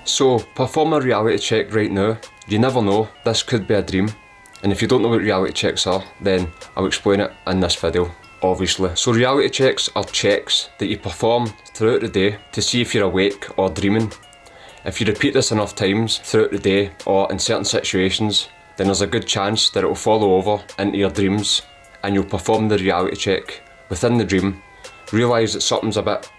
So perform a reality check right now. You never know, this could be a dream. And if you don't know what reality checks are, then I'll explain it in this video, obviously. So reality checks are checks that you perform throughout the day to see if you're awake or dreaming. If you repeat this enough times throughout the day or in certain situations, then there's a good chance that it will follow over into your dreams and you'll perform the reality check within the dream, realise that something's a bit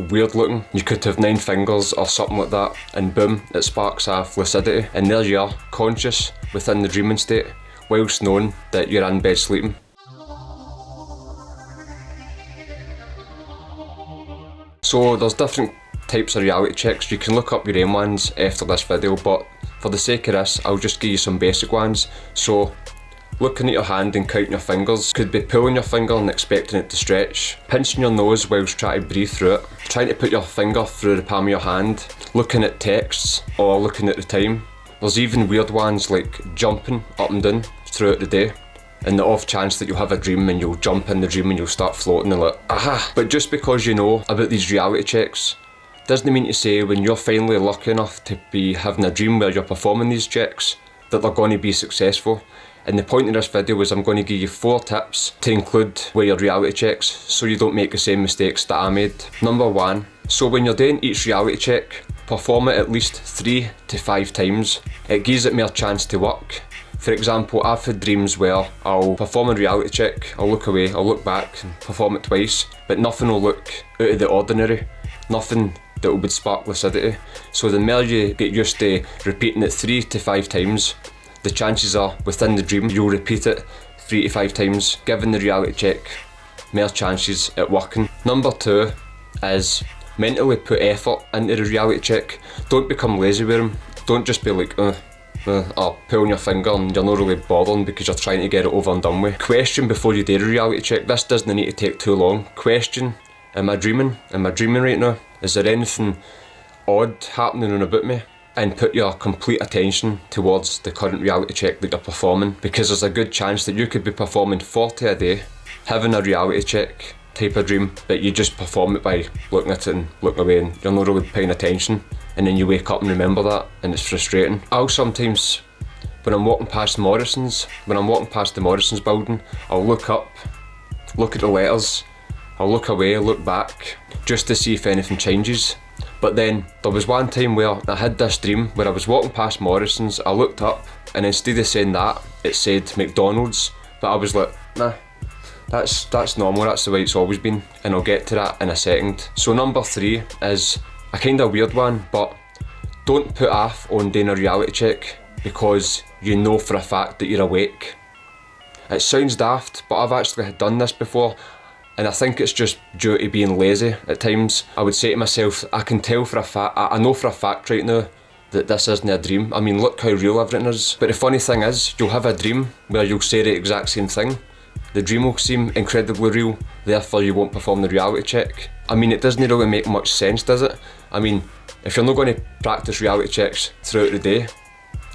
weird looking, you could have 9 fingers or something like that, and boom, it sparks off lucidity, and there you are, conscious within the dreaming state, whilst knowing that you're in bed sleeping. So there's different types of reality checks. You can look up your own ones after this video, but for the sake of this, I'll just give you some basic ones. So looking at your hand and counting your fingers, could be pulling your finger and expecting it to stretch, pinching your nose whilst trying to breathe through it, trying to put your finger through the palm of your hand, looking at texts or looking at the time. There's even weird ones like jumping up and down throughout the day, and the off chance that you'll have a dream and you'll jump in the dream and you'll start floating and like, aha! But just because you know about these reality checks, doesn't mean to say when you're finally lucky enough to be having a dream where you're performing these checks, that they're going to be successful. And the point of this video is I'm going to give you 4 tips to include with your reality checks so you don't make the same mistakes that I made. Number 1, so when you're doing each reality check, perform it at least 3 to 5 times. It gives it more chance to work. For example, I've had dreams where I'll perform a reality check, I'll look away, I'll look back and perform it twice, but nothing will look out of the ordinary, nothing that would spark lucidity. So the more you get used to repeating it 3 to 5 times, the chances are within the dream you'll repeat it 3 to 5 times, giving the reality check more chances at working. Number 2 is mentally put effort into the reality check. Don't become lazy with them. Don't just be like, or pulling your finger and you're not really bothering because you're trying to get it over and done with. Question before you do the reality check. This doesn't need to take too long. Question, am I dreaming? Am I dreaming right now? Is there anything odd happening about me? And put your complete attention towards the current reality check that you're performing, because there's a good chance that you could be performing 40 a day, having a reality check type of dream, but you just perform it by looking at it and looking away and you're not really paying attention, and then you wake up and remember that and it's frustrating. I'll sometimes, when I'm walking past the Morrisons building, I'll look up, look at the letters, I'll look away, look back, just to see if anything changes. But then there was one time where I had this dream where I was walking past Morrisons, I looked up and instead of saying that, it said McDonald's, but I was like, nah, that's normal, that's the way it's always been, and I'll get to that in a second. So number 3 is a kind of weird one, but don't put off on doing a reality check because you know for a fact that you're awake. It sounds daft, but I've actually done this before. And I think it's just due to being lazy at times. I would say to myself, I can tell for a fact, I know for a fact right now that this isn't a dream. I mean, look how real everything is. But the funny thing is, you'll have a dream where you'll say the exact same thing. The dream will seem incredibly real, therefore you won't perform the reality check. I mean, it doesn't really make much sense, does it? I mean, if you're not going to practice reality checks throughout the day,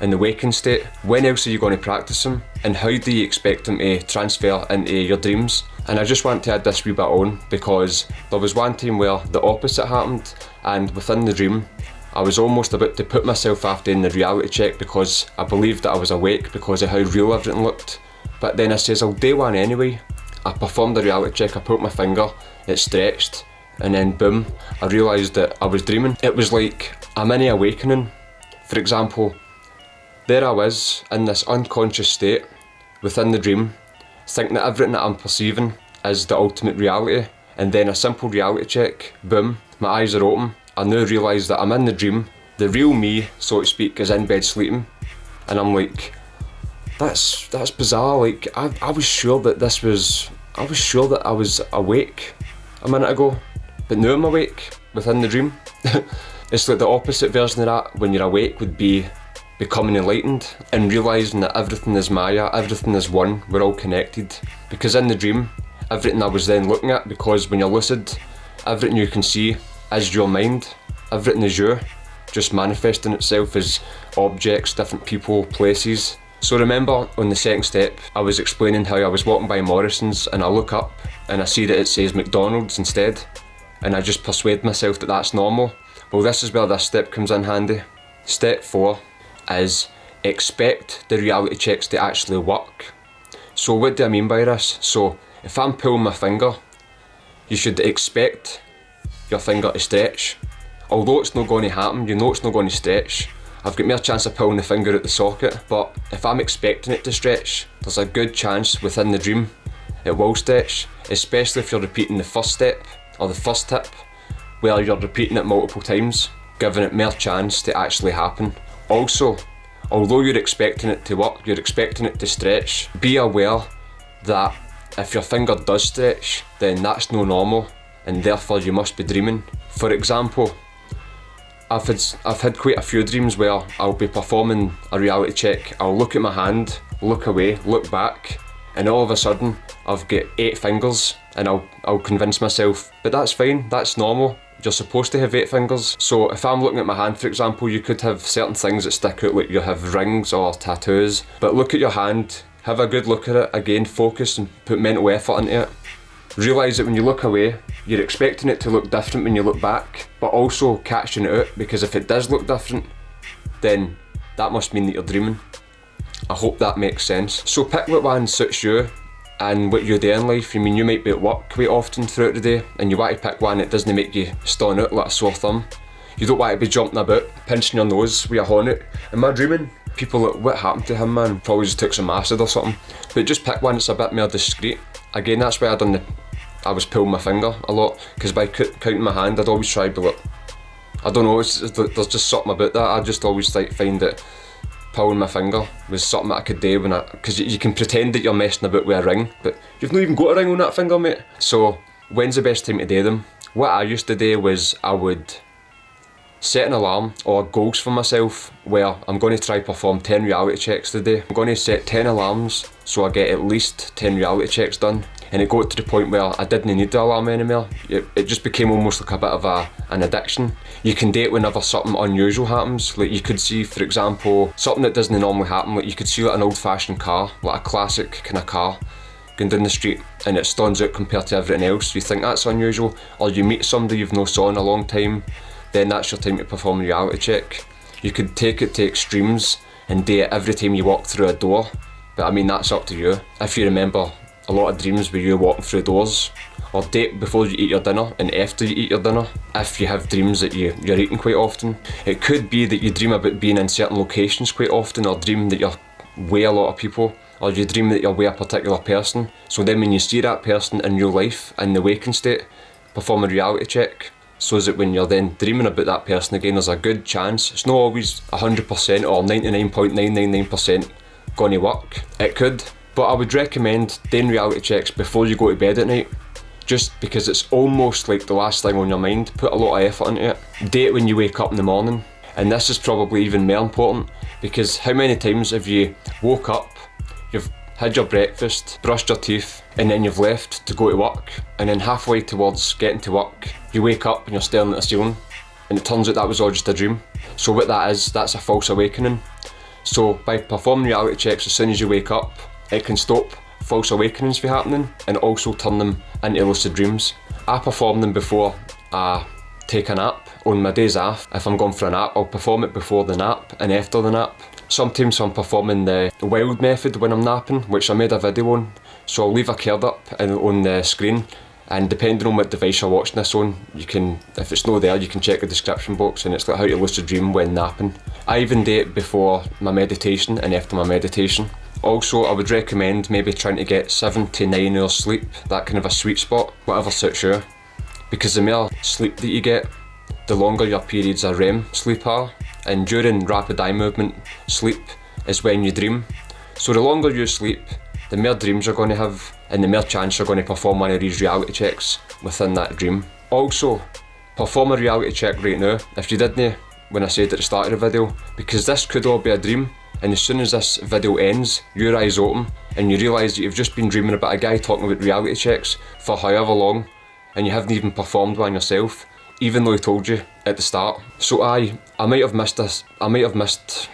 in the waking state, when else are you going to practice them? And how do you expect them to transfer into your dreams? And I just want to add this wee bit on because there was one time where the opposite happened, and within the dream I was almost about to put myself off doing the reality check because I believed that I was awake because of how real everything looked. But then I says I'll do one anyway. I performed the reality check, I put my finger, it stretched, and then boom, I realised that I was dreaming. It was like a mini awakening. For example, there I was in this unconscious state within the dream, thinking that everything that I'm perceiving is the ultimate reality, and then a simple reality check, boom, my eyes are open. I now realise that I'm in the dream, the real me, so to speak, is in bed sleeping, and I'm like, that's bizarre. Like I was sure that I was awake a minute ago, but now I'm awake within the dream. It's like the opposite version of that. When you're awake would be becoming enlightened and realising that everything is Maya, everything is one, we're all connected. Because in the dream, everything I was then looking at, because when you're lucid, everything you can see is your mind, everything is you, just manifesting itself as objects, different people, places. So remember on the second step, I was explaining how I was walking by Morrisons and I look up and I see that it says McDonald's instead, and I just persuade myself that that's normal. Well, this is where this step comes in handy. Step 4 is expect the reality checks to actually work. So what do I mean by this? So if I'm pulling my finger, you should expect your finger to stretch. Although it's not going to happen, you know it's not going to stretch. I've got more chance of pulling the finger out the socket, but if I'm expecting it to stretch, there's a good chance within the dream it will stretch, especially if you're repeating the first step or the first tip, where you're repeating it multiple times, giving it more chance to actually happen. Also, although you're expecting it to work, you're expecting it to stretch, be aware that if your finger does stretch, then that's no normal, and therefore you must be dreaming. For example, I've had quite a few dreams where I'll be performing a reality check, I'll look at my hand, look away, look back, and all of a sudden I've got 8 fingers, and I'll convince myself, but that's fine, that's normal, you're supposed to have 8 fingers. So if I'm looking at my hand, for example, you could have certain things that stick out, like you have rings or tattoos, but look at your hand, have a good look at it, again focus and put mental effort into it. Realise that when you look away, you're expecting it to look different when you look back, but also catching it out, because if it does look different, then that must mean that you're dreaming. I hope that makes sense. So pick what one suits you and what you do in life. I mean, you might be at work quite often throughout the day, and you want to pick one that doesn't make you stand out like a sore thumb. You don't want to be jumping about, pinching your nose with a horn out. Am I dreaming? People like, what happened to him, man? Probably just took some acid or something. But just pick one that's a bit more discreet. Again, that's why I was pulling my finger a lot, because by counting my hand, I'd always try to be like, I don't know, there's just something about that. I just always find that pulling my finger was something that I could do because you can pretend that you're messing about with a ring, but you've not even got a ring on that finger, mate. So when's the best time to do them? What I used to do was I would set an alarm or goals for myself where I'm going to try perform 10 reality checks today. I'm going to set 10 alarms so I get at least 10 reality checks done. And it got to the point where I didn't need the alarm anymore. It just became almost like a bit of an addiction. You can do it whenever something unusual happens. Like you could see, for example, something that doesn't normally happen. Like you could see like an old-fashioned car, like a classic kind of car, going down the street, and it stands out compared to everything else. You think that's unusual, or you meet somebody you've not saw in a long time, then that's your time to perform a reality check. You could take it to extremes and do it every time you walk through a door, but I mean, that's up to you. If you remember a lot of dreams where you're walking through doors, or date before you eat your dinner and after you eat your dinner, if you have dreams that you're eating quite often. It could be that you dream about being in certain locations quite often, or dream that you're with a lot of people, or you dream that you're with a particular person. So then when you see that person in real life in the waking state, perform a reality check, so that when you're then dreaming about that person again, there's a good chance, it's not always 100% or 99.999% going to work. It could, but I would recommend doing reality checks before you go to bed at night, just because it's almost like the last thing on your mind. Put a lot of effort into it. Do it when you wake up in the morning, and this is probably even more important, because how many times have you woke up, you've had your breakfast, brushed your teeth, and then you've left to go to work, and then halfway towards getting to work, you wake up and you're staring at the ceiling, and it turns out that was all just a dream. So what that is, that's a false awakening. So by performing reality checks as soon as you wake up, it can stop false awakenings from happening and also turn them into lucid dreams. I perform them before I take a nap. On my days off, if I'm going for a nap, I'll perform it before the nap and after the nap. Sometimes I'm performing the wild method when I'm napping, which I made a video on. So I'll leave a card up on the screen, and depending on what device you're watching this on, you can, if it's not there, you can check the description box, and it's like how to lucid dream when napping. I even do it before my meditation and after my meditation. Also, I would recommend maybe trying to get 7 to 9 hours sleep, that kind of a sweet spot, whatever suits you. Because the more sleep that you get, the longer your periods of REM sleep are, and during rapid eye movement sleep is when you dream. So the longer you sleep, the more dreams you're going to have, and the more chance you're going to perform one of these reality checks within that dream. Also, perform a reality check right now, if you didn't when I said at the start of the video, because this could all be a dream, and as soon as this video ends, your eyes open, and you realise that you've just been dreaming about a guy talking about reality checks for however long, and you haven't even performed one yourself, even though he told you at the start. So I might have missed this, I might have missed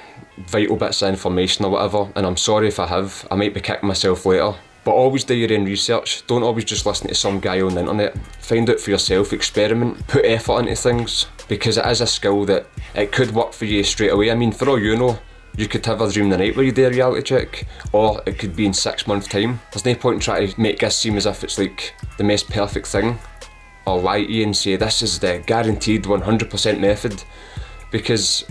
vital bits of information or whatever, and I'm sorry if I have. I might be kicking myself later. But always do your own research. Don't always just listen to some guy on the internet. Find out for yourself, experiment, put effort into things, because it is a skill that it could work for you straight away. I mean, for all you know, you could have a dream the night where you do a reality check, or it could be in 6 months' time. There's no point in trying to make this seem as if it's like the most perfect thing, or lie to you and say this is the guaranteed 100% method, because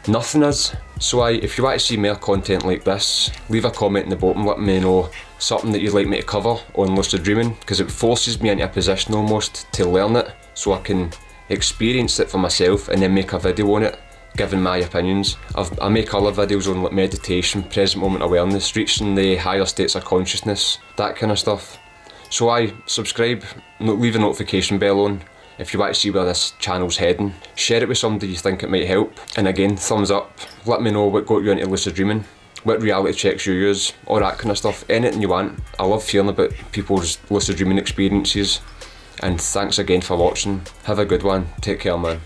nothing is. So if you want to see more content like this, leave a comment in the bottom, let me know something that you'd like me to cover on lucid dreaming, because it forces me into a position almost to learn it, so I can experience it for myself and then make a video on it, giving my opinions. I make other videos on like meditation, present moment awareness, reaching the higher states of consciousness, that kind of stuff. So subscribe, leave a notification bell on if you want to see where this channel's heading. Share it with somebody you think it might help. And again, thumbs up, let me know what got you into lucid dreaming, what reality checks you use, all that kind of stuff, anything you want. I love hearing about people's lucid dreaming experiences. And thanks again for watching. Have a good one. Take care, man.